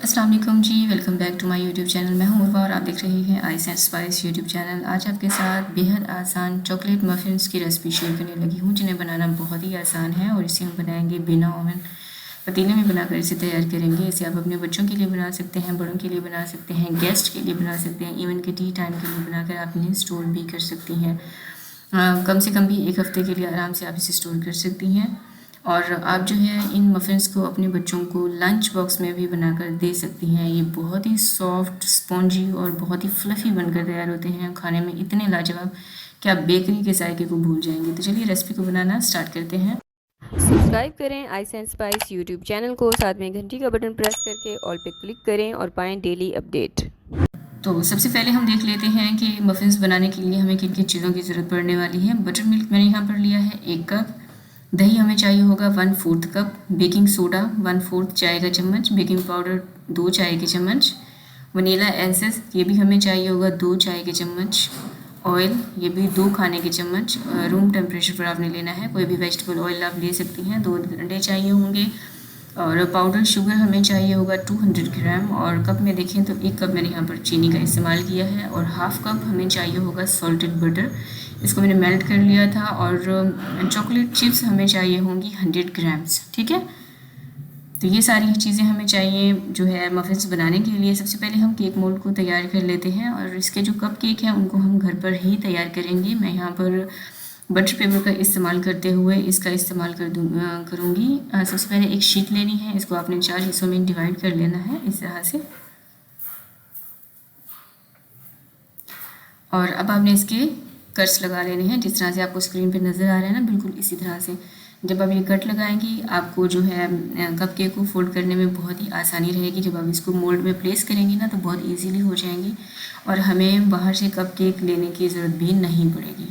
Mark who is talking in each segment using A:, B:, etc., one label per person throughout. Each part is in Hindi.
A: अस्सलाम वालेकुम जी, welcome back to my YouTube channel. मैं हूं उर्वा और आप देख रहे हैं ice and spice YouTube channel. आज आपके साथ बेहद आसान चॉकलेट मफ़िन्स की रेसिपी शेयर करने लगी हूं, जिन्हें बनाना बहुत ही आसान है और इसे हम बनाएंगे बिना ओवन। पतीले में बनाकर इसे तैयार करेंगे। इसे आप अपने बच्चों के लिए बना सकते हैं, बड़ों के लिए बना सकते हैं, गेस्ट के लिए बना सकते हैं, इवन के टी टाइम के लिए बनाकर आप इन्हें स्टोर भी कर सकती हैं। कम से कम भी एक हफ़्ते के लिए आराम से आप इसे स्टोर कर सकती हैं। और आप जो है इन मफ़िन्स को अपने बच्चों को लंच बॉक्स में भी बनाकर दे सकती हैं। ये बहुत ही सॉफ्ट, स्पॉन्जी और बहुत ही फ्लफ़ी बनकर तैयार होते हैं, खाने में इतने लाजवाब कि आप बेकरी के जायके को भूल जाएंगे। तो चलिए रेसिपी को बनाना स्टार्ट करते हैं।
B: सब्सक्राइब करें ice and spice YouTube channel को, साथ में घंटी का बटन प्रेस करके ऑल पे क्लिक करें और पाएं डेली अपडेट।
A: तो सबसे पहले हम देख लेते हैं कि मफ़िन्स बनाने के लिए हमें किन किन चीज़ों की ज़रूरत पड़ने वाली है। बटर मिल्क मैंने यहाँ पर लिया है 1 कप। दही हमें चाहिए होगा 1/4 कप। बेकिंग सोडा 1/4 चाय का चम्मच। बेकिंग पाउडर 2 चाय के चम्मच। वनीला एसेंस ये भी हमें चाहिए होगा 2 चाय के चम्मच। ऑयल ये भी 2 खाने के चम्मच। रूम टेम्परेचर पर आपने लेना है। कोई भी वेजिटेबल ऑयल आप ले सकती हैं। 2 अंडे चाहिए होंगे। और पाउडर शुगर हमें चाहिए होगा 200 ग्राम। और कप में देखें तो 1 कप मैंने यहाँ पर चीनी का इस्तेमाल किया है। और हाफ़ कप हमें चाहिए होगा सॉल्टेड बटर, इसको मैंने मेल्ट कर लिया था। और चॉकलेट चिप्स हमें चाहिए होंगी 100 ग्राम्स। ठीक है, तो ये सारी चीज़ें हमें चाहिए जो है मफ़िन्स बनाने के लिए। सबसे पहले हम केक मोल्ड को तैयार कर लेते हैं और इसके जो कप केक हैं उनको हम घर पर ही तैयार करेंगे। मैं यहाँ पर बटर पेपर का इस्तेमाल करते हुए इसका इस्तेमाल करूँगी। सबसे पहले एक शीट लेनी है, इसको आपने 4 हिस्सों में डिवाइड कर लेना है इस तरह से। और अब आपने इसके कट्स लगा लेने हैं जिस तरह से आपको स्क्रीन पे नज़र आ रहा है ना, बिल्कुल इसी तरह से। जब आप ये कट लगाएंगी आपको जो है कप केक को फोल्ड करने में बहुत ही आसानी रहेगी। जब आप इसको मोल्ड में प्लेस करेंगी ना तो बहुत इजीली हो जाएंगी और हमें बाहर से कप केक लेने की ज़रूरत भी नहीं पड़ेगी।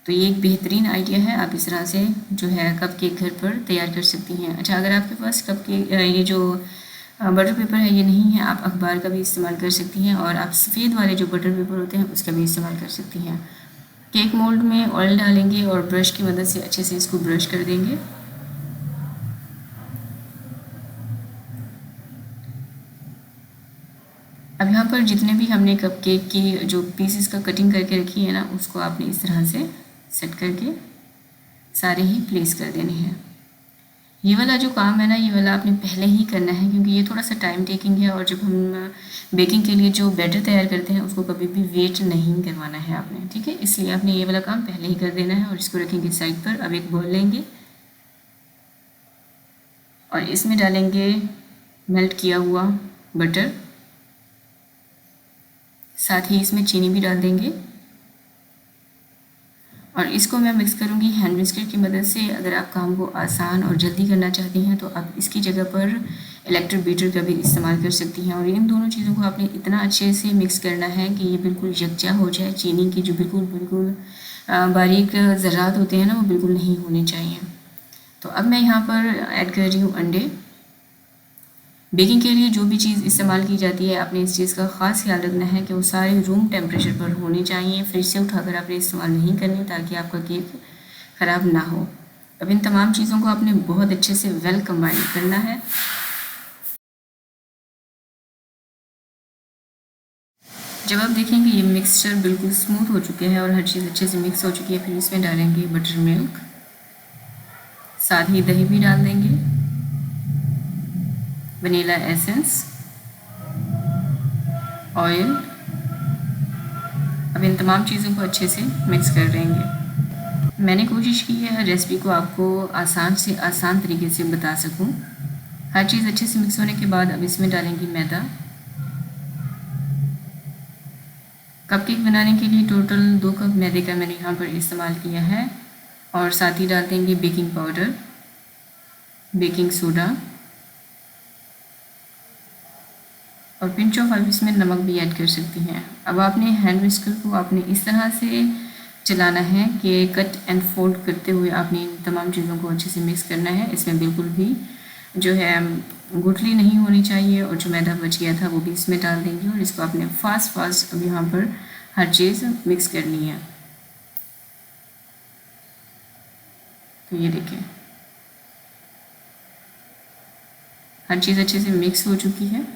A: तो ये एक बेहतरीन आइडिया है, आप इस तरह से जो है कप केक घर पर तैयार कर सकती हैं। अच्छा, अगर आपके पास कप केक ये जो बटर पेपर है ये नहीं है, आप अखबार का भी इस्तेमाल कर सकती हैं और आप सफ़ेद वाले जो बटर पेपर होते हैं उसका भी इस्तेमाल कर सकती हैं। केक मोल्ड में ऑयल डालेंगे और ब्रश की मदद से अच्छे से इसको ब्रश कर देंगे। अब यहाँ पर जितने भी हमने कप केक की जो पीसेस का कटिंग करके रखी है ना, उसको आपने इस तरह से सेट करके सारे ही प्लेस कर देने हैं। ये वाला जो काम है ना, ये वाला आपने पहले ही करना है क्योंकि ये थोड़ा सा टाइम टेकिंग है। और जब हम बेकिंग के लिए जो बैटर तैयार करते हैं उसको कभी भी वेट नहीं करवाना है आपने, ठीक है। इसलिए आपने ये वाला काम पहले ही कर देना है और इसको रखेंगे साइड पर। अब एक बॉल लेंगे और इसमें डालेंगे मेल्ट किया हुआ बटर, साथ ही इसमें चीनी भी डाल देंगे और इसको मैं मिक्स करूँगी हैंड विस्कर की मदद से। अगर आप काम को आसान और जल्दी करना चाहती हैं तो आप इसकी जगह पर इलेक्ट्रिक बीटर का भी इस्तेमाल कर सकती हैं। और इन दोनों चीज़ों को आपने इतना अच्छे से मिक्स करना है कि ये बिल्कुल यकजा हो जाए। चीनी की जो बिल्कुल बिल्कुल बारीक ज़र्रात होते हैं ना, वो बिल्कुल नहीं होने चाहिए। तो अब मैं यहाँ पर ऐड कर रही हूँ अंडे। बेकिंग के लिए जो भी चीज़ इस्तेमाल की जाती है आपने इस चीज़ का ख़ास ख्याल रखना है कि वो सारे रूम टेम्परेचर पर होनी चाहिए। फ्रिज से उठाकर आपने इस्तेमाल नहीं करनी ताकि आपका केक ख़राब ना हो। अब इन तमाम चीज़ों को आपने बहुत अच्छे से वेल कंबाइन करना है। जब आप देखेंगे ये मिक्सचर बिल्कुल स्मूथ हो चुके हैं और हर चीज़ अच्छे से मिक्स हो चुकी है, फिर इसमें डालेंगे बटर मिल्क, साथ ही दही भी डाल देंगे, वनीला एसेंस, ऑयल। अब इन तमाम चीज़ों को अच्छे से मिक्स कर देंगे। मैंने कोशिश की है रेसिपी को आपको आसान से आसान तरीके से बता सकूं। हर चीज़ अच्छे से मिक्स होने के बाद अब इसमें डालेंगे मैदा। कपकेक बनाने के लिए टोटल 2 कप मैदे का मैंने यहाँ पर इस्तेमाल किया है। और साथ ही डाल देंगे बेकिंग पाउडर, बेकिंग सोडा और पिंच ऑफ आप इसमें नमक भी ऐड कर सकती हैं। अब आपने हैंड विस्कर को आपने इस तरह से चलाना है कि कट एंड फोल्ड करते हुए आपने इन तमाम चीज़ों को अच्छे से मिक्स करना है। इसमें बिल्कुल भी जो है गुठली नहीं होनी चाहिए और जो मैदा बच गया था वो भी इसमें डाल देंगे और इसको आपने फास्ट अब यहाँ पर हर चीज़ मिक्स करनी है। तो ये देखिए, हर चीज़ अच्छे से मिक्स हो चुकी है।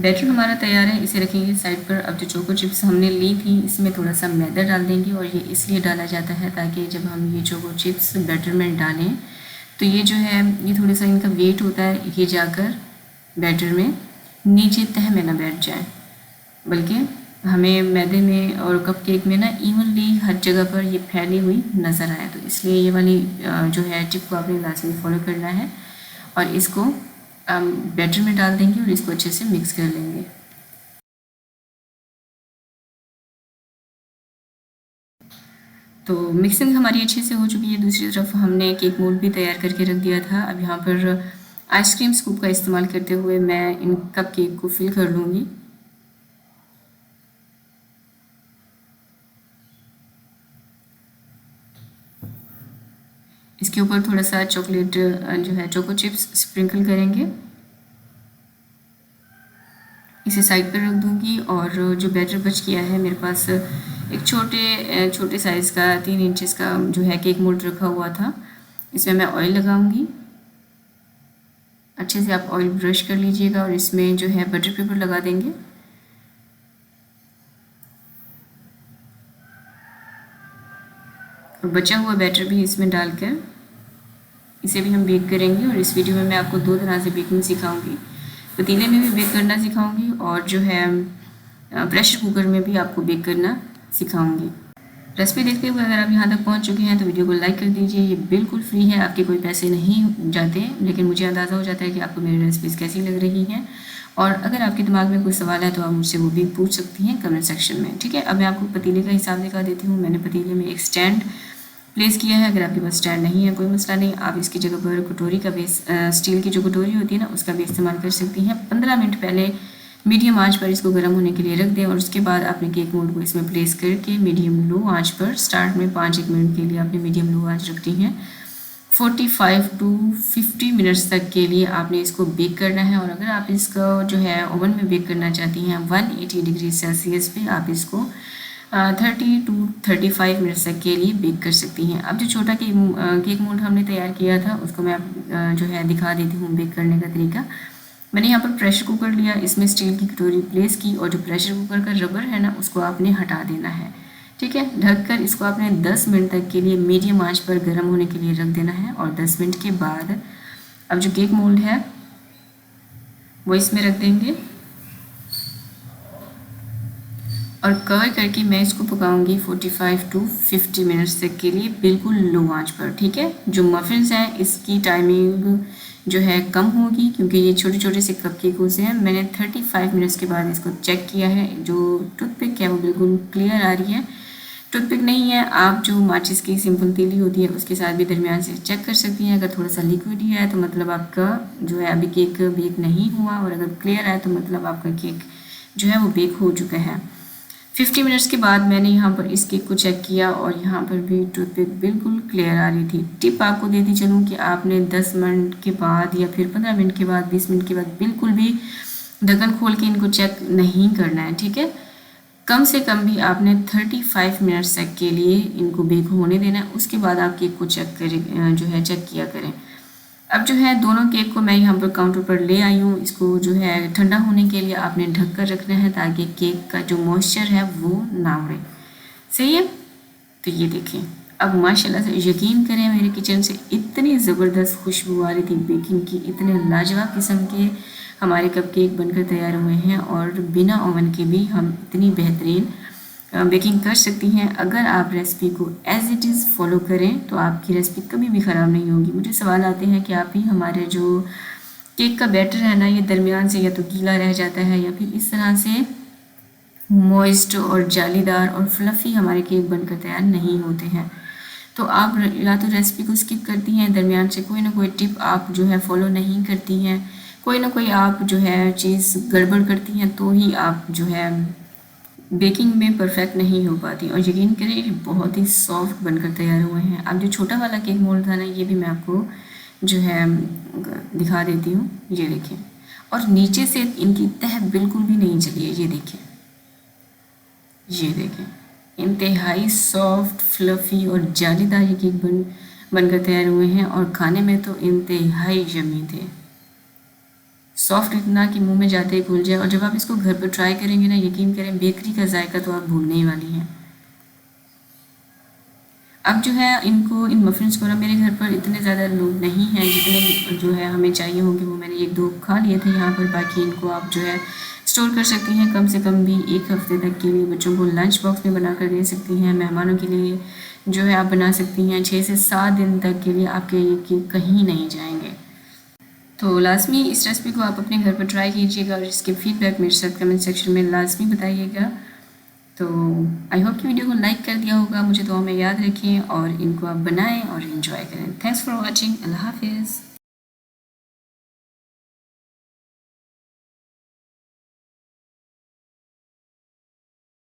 A: बैटर हमारा तैयार है, इसे रखेंगे साइड पर। अब जो चोको चिप्स हमने ली थी इसमें थोड़ा सा मैदा डाल देंगे, और ये इसलिए डाला जाता है ताकि जब हम ये चोको चिप्स बैटर में डालें तो ये जो है ये थोड़ा सा इनका वेट होता है, ये जाकर बैटर में नीचे तह में ना बैठ जाए, बल्कि हमें मैदे में और कपकेक में ना इवनली हर जगह पर ये फैली हुई नज़र आए। तो इसलिए ये वाली जो है टिप को आपने लाजमी फॉलो करना है, और इसको बैटर में डाल देंगे और इसको अच्छे से मिक्स कर लेंगे। तो मिक्सिंग हमारी अच्छे से हो चुकी है। दूसरी तरफ हमने केक मोल्ड भी तैयार करके रख दिया था। अब यहाँ पर आइसक्रीम स्कूप का इस्तेमाल करते हुए मैं इन कप केक को फिल कर लूँगी। इसके ऊपर थोड़ा सा चॉकलेट जो है चोको चिप्स स्प्रिंकल करेंगे। इसे साइड पर रख दूँगी, और जो बैटर बच गया है मेरे पास एक छोटे साइज़ का 3 इंचेस का जो है केक मोल्ड रखा हुआ था, इसमें मैं ऑयल लगाऊंगी। अच्छे से आप ऑयल ब्रश कर लीजिएगा और इसमें जो है बटर पेपर लगा देंगे। और बचा हुआ बैटर भी इसमें डालकर इसे भी हम बेक करेंगे। और इस वीडियो में मैं आपको 2 तरह से बेकिंग सिखाऊंगी, पतीले में भी बेक करना सिखाऊंगी, और जो है प्रेशर कुकर में भी आपको बेक करना सिखाऊंगी। रेसिपी देखते हुए अगर आप यहाँ तक पहुँच चुके हैं तो वीडियो को लाइक कर दीजिए। ये बिल्कुल फ्री है, आपके कोई पैसे नहीं जाते, लेकिन मुझे अंदाज़ा हो जाता है कि आपको मेरी रेसिपीज़ कैसी लग रही हैं। और अगर आपके दिमाग में कोई सवाल है तो आप मुझसे वो भी पूछ सकती हैं कमेंट सेक्शन में, ठीक है। अब मैं आपको पतीले का हिसाब दिखा देती हूँ। मैंने पतीले में एक स्टैंड प्लेस किया है। अगर आपके पास स्टैंड नहीं है कोई मसला नहीं, आप इसकी जगह पर कटोरी का बेस, स्टील की जो कटोरी होती है ना, उसका भी इस्तेमाल कर सकती हैं। 15 मिनट पहले मीडियम आंच पर इसको गर्म होने के लिए रख दें, और उसके बाद आपने केक मोल्ड को इसमें प्लेस करके मीडियम लो आंच पर स्टार्ट में 5-1 मिनट के लिए आपने मीडियम लो आंच रखनी है। 45 to 50 मिनट्स तक के लिए आपने इसको बेक करना है। और अगर आप इसको जो है ओवन में बेक करना चाहती हैं 180 डिग्री सेल्सियस पे, आप इसको 30 to 35 मिनट्स तक के लिए बेक कर सकती हैं। अब जो छोटा केक मोल्ड हमने तैयार किया था उसको मैं जो है दिखा देती हूँ बेक करने का तरीका। मैंने यहाँ पर प्रेशर कुकर लिया, इसमें स्टील की कटोरी प्लेस की, और जो प्रेशर कुकर का रबर है ना उसको आपने हटा देना है, ठीक है। ढककर इसको आपने 10 मिनट तक के लिए मीडियम आंच पर गर्म होने के लिए रख देना है। और 10 मिनट के बाद अब जो केक मोल्ड है वो इसमें रख देंगे, और कवर करके मैं इसको पकाऊंगी 45 to 50 मिनट्स तक के लिए बिल्कुल लो आंच पर, ठीक है। जो मफिन्स हैं इसकी टाइमिंग जो है कम होगी क्योंकि ये छोटे छोटे से कपकेक से हैं। मैंने 35 मिनट्स के बाद इसको चेक किया है, जो टूथपिक है वो बिल्कुल क्लियर आ रही है। टूथपिक नहीं है, आप जो माचिस की सिंपल तीली होती है उसके साथ भी दरमियान से चेक कर सकती हैं। अगर थोड़ा सा लिक्विड ही है तो मतलब आपका जो है अभी केक बेक नहीं हुआ, और अगर क्लियर है तो मतलब आपका केक जो है वो बेक हो चुका है। 50 मिनट्स के बाद मैंने यहाँ पर इस केक को चेक किया, और यहाँ पर भी टूथपिक बिल्कुल क्लियर आ रही थी। टिप आपको देती चलूँ कि आपने 10 मिनट के बाद या फिर 15 मिनट के बाद, 20 मिनट के बाद बिल्कुल भी ढक्कन खोल के इनको चेक नहीं करना है, ठीक है। कम से कम भी आपने 35 मिनट्स तक के लिए इनको बेक होने देना है। उसके बाद आप केक को चेक करें, जो है चेक किया करें। अब जो है दोनों केक को मैं यहाँ पर काउंटर पर ले आई हूँ। इसको जो है ठंडा होने के लिए आपने ढक कर रखना है ताकि केक का जो मॉइस्चर है वो ना उड़े, सही है। तो ये देखें, अब माशाल्लाह से यकीन करें मेरे किचन से इतनी ज़बरदस्त खुशबू आ रही थी बेकिंग की, इतने लाजवाब किस्म के हमारे कप केक बनकर तैयार हुए हैं, और बिना ओवन के भी हम इतनी बेहतरीन बेकिंग कर सकती हैं। अगर आप रेसिपी को एज़ इट इज़ फॉलो करें तो आपकी रेसिपी कभी भी ख़राब नहीं होगी। मुझे सवाल आते हैं कि आप ही हमारे जो केक का बैटर है ना ये दरमियान से या तो गीला रह जाता है या फिर इस तरह से मॉइस्ट और जालीदार और फ्लफ़ी हमारे केक बनकर तैयार नहीं होते हैं। तो आप या तो रेसिपी को स्किप करती हैं, दरमियान से कोई ना कोई टिप आप जो है फॉलो नहीं करती हैं, कोई ना कोई आप जो है चीज़ गड़बड़ करती हैं, तो ही आप जो है बेकिंग में परफेक्ट नहीं हो पाती। और यकीन करें ये बहुत ही सॉफ्ट बनकर तैयार हुए हैं। अब जो छोटा वाला केक मोल्ड था ना ये भी मैं आपको जो है दिखा देती हूँ, ये देखें। और नीचे से इनकी तह बिल्कुल भी नहीं चली है, ये देखें, ये देखें, इंतहाई सॉफ्ट, फ्लफ़ी और जालीदार ये केक बनकर तैयार हुए हैं और खाने में तो इंतहाई यम्मी थे। सॉफ्ट इतना कि मुंह में जाते ही घुल जाए, और जब आप इसको घर पर ट्राई करेंगे ना, यकीन करें बेकरी का जायका तो आप भूलने ही वाली हैं। अब जो है इन मफ़िन्स को ना, मेरे घर पर इतने ज़्यादा लोग नहीं हैं जितने जो है हमें चाहिए होंगे, वो मैंने 1-2 खा लिए थे यहाँ पर। बाकी इनको आप जो है स्टोर कर सकती हैं, कम से कम भी 1 हफ़्ते तक के लिए बच्चों को लंच बॉक्स में बना कर दे सकती हैं। मेहमानों के लिए जो है आप बना सकती हैं, 6 से 7 दिन तक के लिए आपके ये केक कहीं नहीं जाएंगे। तो लाजमी इस रेसिपी को आप अपने घर पर ट्राई कीजिएगा और इसके फीडबैक मेरे साथ कमेंट सेक्शन में लाजमी बताइएगा। तो आई होप कि वीडियो को लाइक कर दिया होगा, मुझे दुआ में याद रखें और इनको आप बनाएं और इन्जॉय करें। Thanks for watching. अल्लाह हाफिज़।